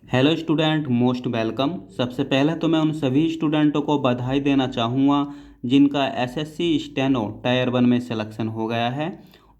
Hello student, most welcome. सबसे पहले तो मैं उन सभी स्टूडेंटों को बधाई देना चाहूँगा जिनका एसएससी स्टेनो टायर 1 में सिलेक्शन हो गया है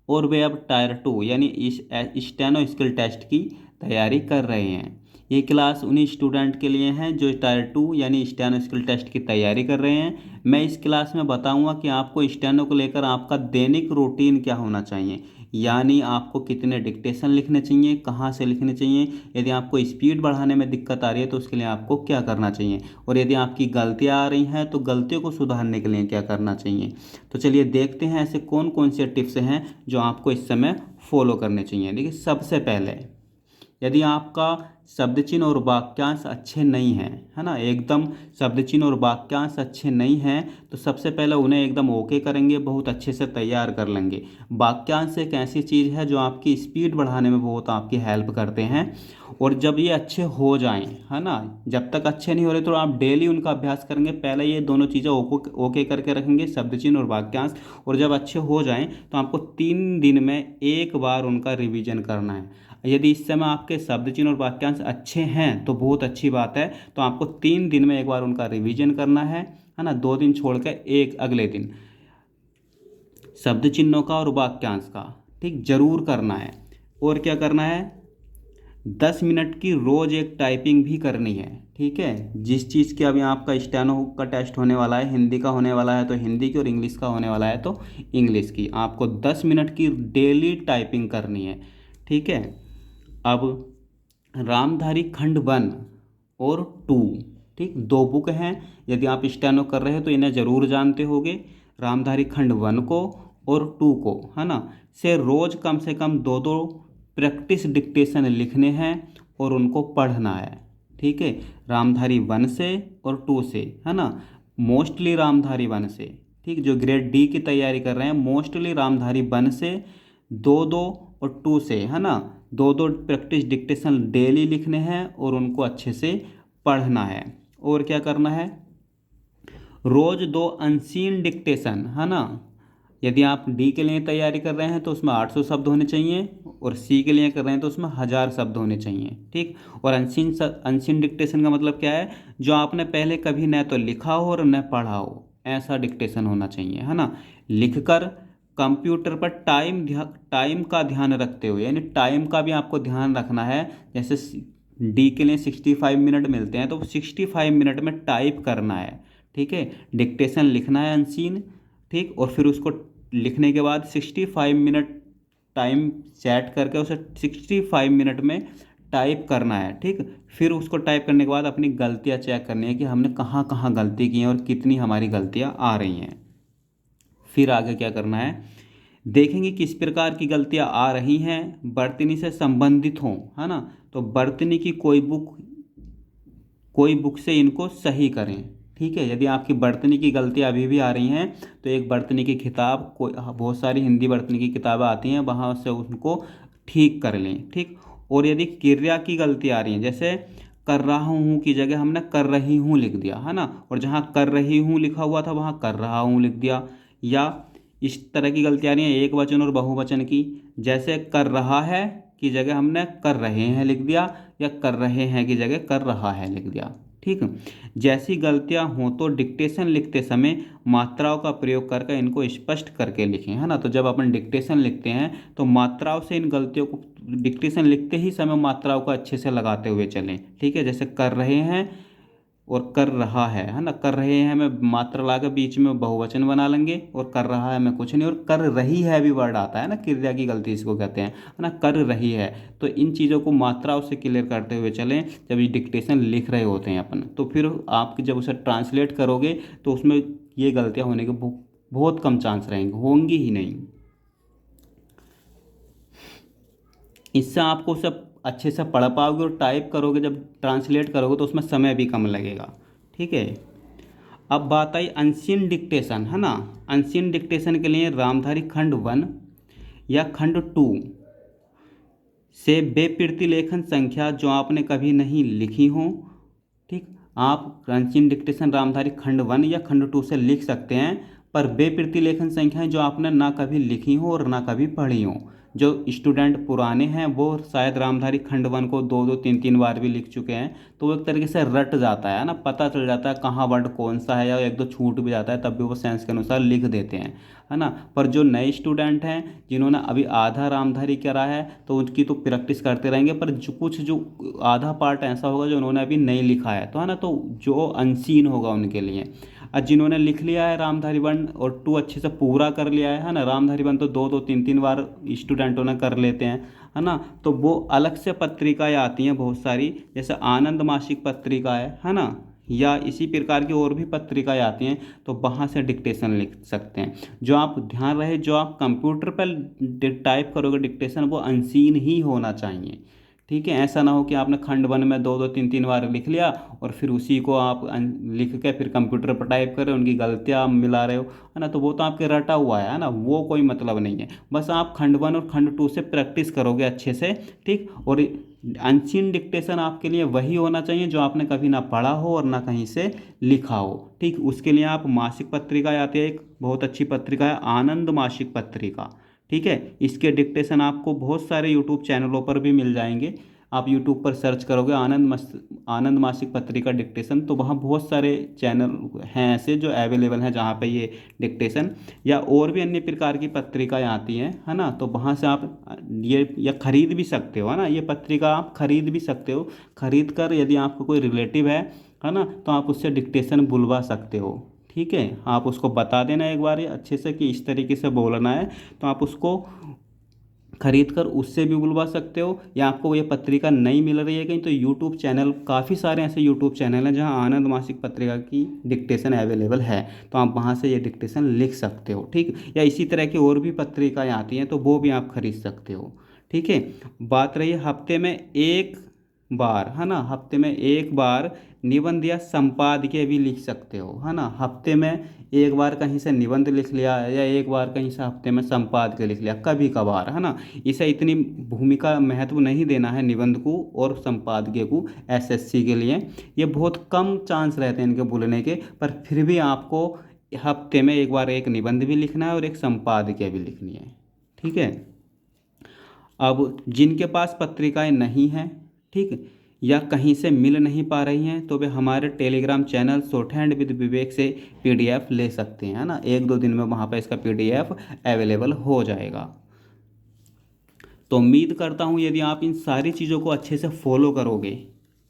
और वे अब टायर 2 यानी इस स्टेनो स्किल टेस्ट की तैयारी कर रहे हैं। ये क्लास उन्हीं स्टूडेंट के लिए हैं जो टायर 2 यानी स्टेनो स्किल टेस्ट की तैयारी कर रहे हैं। मैं इस क्लास में बताऊंगा कि आपको स्टेनो को लेकर आपका दैनिक रूटीन क्या होना चाहिए, यानी आपको कितने डिक्टेशन लिखने चाहिए, कहाँ से लिखने चाहिए, यदि आपको स्पीड बढ़ाने में दिक्कत आ रही है तो उसके लिए आपको क्या करना चाहिए, और यदि आपकी गलतियाँ आ रही हैं तो गलतियों को सुधारने के लिए क्या करना चाहिए। तो चलिए देखते हैं ऐसे कौन कौन से टिप्स हैं जो आपको इस समय फॉलो करने चाहिए। देखिए, सबसे पहले यदि आपका शब्द चिन्ह और वाक्यांश अच्छे नहीं हैं, है ना, एकदम शब्द चिन्ह और वाक्यांश अच्छे नहीं हैं, तो सबसे पहले उन्हें एकदम ओके करेंगे, बहुत अच्छे से तैयार कर लेंगे। वाक्यांश एक ऐसी चीज़ है जो आपकी स्पीड बढ़ाने में बहुत आपकी हेल्प करते हैं, और जब ये अच्छे हो जाएं, है ना, जब तक अच्छे नहीं हो रहे तो आप डेली उनका अभ्यास करेंगे। पहले ये दोनों चीज़ें ओके करके रखेंगे, शब्द चिन्ह और वाक्यांश, और जब अच्छे हो जाएं तो आपको 3 दिन में एक बार उनका रिवीजन करना है। यदि इस समय आपके शब्द चिन्ह और वाक्यांश अच्छे हैं तो बहुत अच्छी बात है, तो आपको 3 दिन में एक बार उनका रिवीजन करना है ना। 2 दिन छोड़ कर एक अगले दिन शब्द चिन्हों का और वाक्यांश का ठीक जरूर करना है। और क्या करना है, 10 मिनट की रोज एक टाइपिंग भी करनी है। ठीक है, जिस चीज़ की अभी आपका स्टेनो का टेस्ट होने वाला है, हिंदी का होने वाला है तो हिंदी की, और इंग्लिश का होने वाला है तो इंग्लिश की, आपको 10 मिनट की डेली टाइपिंग करनी है। ठीक है। अब रामधारी खंड 1 और 2, ठीक, दो बुक हैं। यदि आप स्टेनो कर रहे हैं तो इन्हें ज़रूर जानते होंगे, रामधारी खंड 1 को और 2 को, है ना, से कम दो दो प्रैक्टिस डिक्टेशन लिखने हैं और उनको पढ़ना है। ठीक है, रामधारी 1 से और 2 से, है ना, मोस्टली रामधारी 1 से। ठीक, जो ग्रेड डी की तैयारी कर रहे हैं मोस्टली रामधारी 1 से, 2 2 और 2 से, है ना, 2 2 प्रैक्टिस डिक्टेशन डेली लिखने हैं और उनको अच्छे से पढ़ना है। और क्या करना है, रोज 2 अनसीन डिक्टेशन, है ना। यदि आप डी के लिए तैयारी कर रहे हैं तो उसमें 800 शब्द होने चाहिए, और सी के लिए कर रहे हैं तो उसमें 1000 शब्द होने चाहिए। ठीक, और अनसीन डिक्टेशन का मतलब क्या है, जो आपने पहले कभी न तो लिखा हो और न पढ़ा हो, ऐसा डिक्टेशन होना चाहिए, है ना। लिखकर कंप्यूटर पर टाइम का ध्यान रखते हुए, यानी टाइम का भी आपको ध्यान रखना है। जैसे डी के लिए 65 मिनट मिलते हैं तो 65 मिनट में टाइप करना है। ठीक है, डिक्टेशन लिखना है अनसीन, ठीक, और फिर उसको लिखने के बाद 65 मिनट टाइम सेट करके उसे 65 मिनट में टाइप करना है। ठीक, फिर उसको टाइप करने के बाद अपनी गलतियाँ चेक करनी है कि हमने कहाँ कहाँ गलती की है और कितनी हमारी गलतियाँ आ रही हैं। फिर आगे क्या करना है, देखेंगे किस प्रकार की गलतियाँ आ रही हैं, वर्तनी से संबंधित हों, है ना, तो वर्तनी की कोई बुक से इनको सही करें। ठीक है, यदि आपकी वर्तनी की गलतियाँ अभी भी आ रही हैं तो एक वर्तनी की किताब, कोई बहुत सारी हिंदी वर्तनी की किताबें आती हैं, वहाँ से उनको ठीक कर लें। ठीक, और यदि क्रिया की गलती आ रही है, जैसे कर रहा हूँ की जगह हमने कर रही हूँ लिख दिया, है ना, और जहाँ कर रही हूँ लिखा हुआ था वहाँ कर रहा हूँ लिख दिया, या इस तरह की गलतियाँ आ रही हैं एक वचन और बहुवचन की, जैसे कर रहा है की जगह हमने कर रहे हैं लिख दिया, या कर रहे हैं की जगह कर रहा है लिख दिया। ठीक, जैसी गलतियां हों तो डिक्टेशन लिखते समय मात्राओं का प्रयोग करके इनको स्पष्ट करके लिखें, है ना। तो जब अपन डिक्टेशन लिखते हैं तो मात्राओं से इन गलतियों को, डिक्टेशन लिखते ही समय मात्राओं को अच्छे से लगाते हुए चलें। ठीक है, जैसे कर रहे हैं और कर रहा है ना, कर रहे हैं में मात्रा ला के बीच में बहुवचन बना लेंगे, और कर रहा है में कुछ नहीं, और कर रही है भी वर्ड आता है ना, क्रिया की गलती इसको कहते हैं, है ना, कर रही है। तो इन चीज़ों को मात्राओं से क्लियर करते हुए चलें जब ये डिक्टेशन लिख रहे होते हैं अपन, तो फिर आप जब उसे ट्रांसलेट करोगे तो उसमें ये गलतियाँ होने के बहुत कम चांस रहेंगे, होंगी ही नहीं। इससे आपको सब अच्छे से पढ़ पाओगे, और टाइप करोगे जब ट्रांसलेट करोगे तो उसमें समय भी कम लगेगा। ठीक है, अब बात आई अनसीन डिक्टेशन, है ना। अनसीन डिक्टेशन के लिए रामधारी खंड 1 या खंड 2 से बेप्रति लेखन संख्या जो आपने कभी नहीं लिखी हो, ठीक, आप अनसीन डिक्टेशन रामधारी खंड 1 या खंड 2 से लिख सकते हैं, पर बेप्रति लेखन संख्याएं जो आपने ना कभी लिखी हो और ना कभी पढ़ी हो, जो स्टूडेंट पुराने हैं वो शायद रामधारी खंड 1 को 2-2 3-3 बार भी लिख चुके हैं, तो वो एक तरीके से रट जाता है ना, पता चल जाता है कहाँ वर्ड कौन सा है, या एक दो छूट भी जाता है तब भी वो सेंस के अनुसार लिख देते हैं, है ना। पर जो नए स्टूडेंट हैं जिन्होंने अभी आधा रामधारी करा है तो उनकी तो प्रैक्टिस करते रहेंगे, पर जो आधा पार्ट ऐसा होगा जो उन्होंने अभी नहीं लिखा है, तो है ना, तो जो अनसीन होगा उनके लिए। और जिन्होंने लिख लिया है रामधारी 1 और 2 अच्छे से पूरा कर लिया है ना, रामधारी 1 तो 2-2 3-3 बार स्टूडेंटों ने कर लेते हैं, है ना, तो वो अलग से पत्रिकाएँ आती हैं बहुत सारी, जैसे आनंद मासिक पत्रिका है ना, या इसी प्रकार की और भी पत्रिकाएँ आती हैं, तो वहाँ से डिक्टेशन लिख सकते हैं। जो आप ध्यान रहे, जो आप कंप्यूटर पर टाइप करोगे डिक्टेशन वो अनसीन ही होना चाहिए, ठीक है। ऐसा ना हो कि आपने खंड 1 में 2-2 3-3 बार लिख लिया और फिर उसी को आप लिख के फिर कंप्यूटर पर टाइप कर रहे हो, उनकी गलतियाँ आप मिला रहे हो, है ना, तो वो तो आपके रटा हुआ है ना, वो कोई मतलब नहीं है। बस आप खंड 1 और खंड 2 से प्रैक्टिस करोगे अच्छे से, ठीक। और अनसीन डिक्टेशन आपके लिए वही होना चाहिए जो आपने कभी ना पढ़ा हो और ना कहीं से लिखा हो, ठीक। उसके लिए आप मासिक पत्रिका आती है, एक बहुत अच्छी पत्रिका है आनंद मासिक पत्रिका, ठीक है। इसके डिक्टेशन आपको बहुत सारे यूट्यूब चैनलों पर भी मिल जाएंगे। आप यूट्यूब पर सर्च करोगे आनंद मासिक पत्रिका डिक्टेशन, तो वहाँ बहुत सारे चैनल हैं ऐसे जो अवेलेबल हैं जहाँ पे ये डिक्टेशन या और भी अन्य प्रकार की पत्रिकाएँ आती हैं, है ना, तो वहाँ से आप ये या खरीद भी सकते हो, है ना, ये पत्रिका आप खरीद भी सकते हो। खरीद कर यदि आपका कोई रिलेटिव है ना, तो आप उससे डिक्टेशन बुलवा सकते हो, ठीक है। आप उसको बता देना एक बार ये अच्छे से कि इस तरीके से बोलना है, तो आप उसको खरीद कर उससे भी बुलवा सकते हो। या आपको ये पत्रिका नहीं मिल रही है कहीं, तो यूट्यूब चैनल काफ़ी सारे ऐसे यूट्यूब चैनल हैं जहां आनंद मासिक पत्रिका की डिक्टेशन अवेलेबल है, तो आप वहां से ये डिक्टेशन लिख सकते हो, ठीक। या इसी तरह की और भी पत्रिकाएँ आती हैं तो वो भी आप खरीद सकते हो, ठीक है। बात रही हफ्ते में एक बार, है ना, हफ्ते में एक बार निबंध या संपादकीय भी लिख सकते हो, है ना। हफ्ते में एक बार कहीं से निबंध लिख लिया या एक बार कहीं से हफ्ते में संपादकीय लिख लिया, कभी कभार, है ना। इसे इतनी भूमिका महत्व नहीं देना है निबंध को और संपादकीय को एसएससी के लिए, ये बहुत कम चांस रहते हैं इनके भूलने के, पर फिर भी आपको हफ्ते में एक बार एक निबंध भी लिखना है और एक संपादकीय भी लिखनी है, ठीक है। अब जिनके पास पत्रिकाएं नहीं हैं, ठीक, या कहीं से मिल नहीं पा रही हैं, तो वे हमारे Telegram channel short hand with Vivek से पीडीएफ ले सकते हैं, है ना। 1-2 दिन में वहाँ पर इसका पीडीएफ अवेलेबल हो जाएगा। तो उम्मीद करता हूँ यदि आप इन सारी चीज़ों को अच्छे से फॉलो करोगे,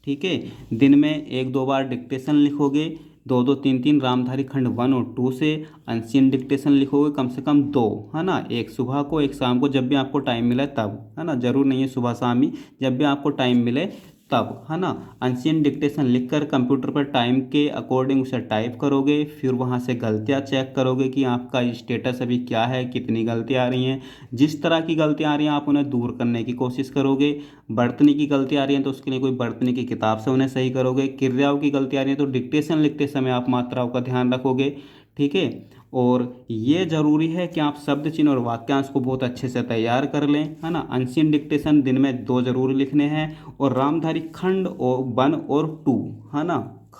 ठीक है, दिन में 1-2 बार डिक्टेशन लिखोगे, 2-2 3-3 रामधारी खंड 1 और 2 से अनसीन डिक्टेशन लिखोगे कम से कम 2, है ना, एक सुबह को एक शाम को, जब भी आपको टाइम मिले तब, है ना, ज़रूर नहीं है सुबह शाम ही, जब भी आपको टाइम मिले तब, है ना, अनसीन डिक्टेशन लिखकर कंप्यूटर पर टाइम के अकॉर्डिंग उसे टाइप करोगे, फिर वहाँ से गलतियाँ चेक करोगे कि आपका स्टेटस अभी क्या है, कितनी गलतियाँ आ रही हैं। जिस तरह की गलतियाँ आ रही हैं आप उन्हें दूर करने की कोशिश करोगे। बर्तनी की गलतियाँ आ रही हैं तो उसके लिए कोई बर्तनी की किताब से उन्हें सही करोगे। क्रियाओं की गलतियाँ आ रही हैं तो डिक्टेशन लिखते समय आप मात्राओं का ध्यान रखोगे, ठीक है। और ये ज़रूरी है कि आप शब्द चिन्ह और वाक्यांश को बहुत अच्छे से तैयार कर लें, है ना। अनसीन डिक्टेशन दिन में 2 जरूर लिखने हैं, और रामधारी खंड और 1 और 2, है ना,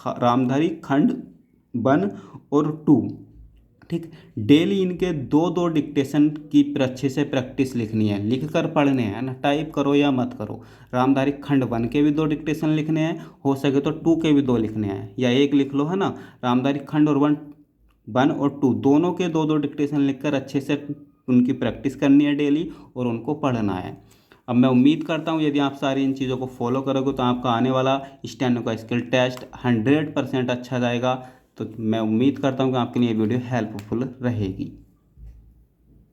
रामधारी खंड 1 और 2, ठीक, डेली इनके 2-2 डिक्टेशन की अच्छे से प्रैक्टिस लिखनी है, लिख कर पढ़ने हैं ना, टाइप करो या मत करो। रामधारी खंड 1 के भी 2 डिक्टेशन लिखने हैं, हो सके तो 2 के भी 2 लिखने हैं, या एक लिख लो, है ना। रामधारी खंड और 1 और 2 दोनों के 2-2 डिक्टेशन लिखकर अच्छे से उनकी प्रैक्टिस करनी है डेली, और उनको पढ़ना है। अब मैं उम्मीद करता हूँ यदि आप सारी इन चीज़ों को फॉलो करोगे तो आपका आने वाला स्टेनो का स्किल टेस्ट 100% अच्छा जाएगा। तो मैं उम्मीद करता हूँ कि आपके लिए ये वीडियो हेल्पफुल रहेगी।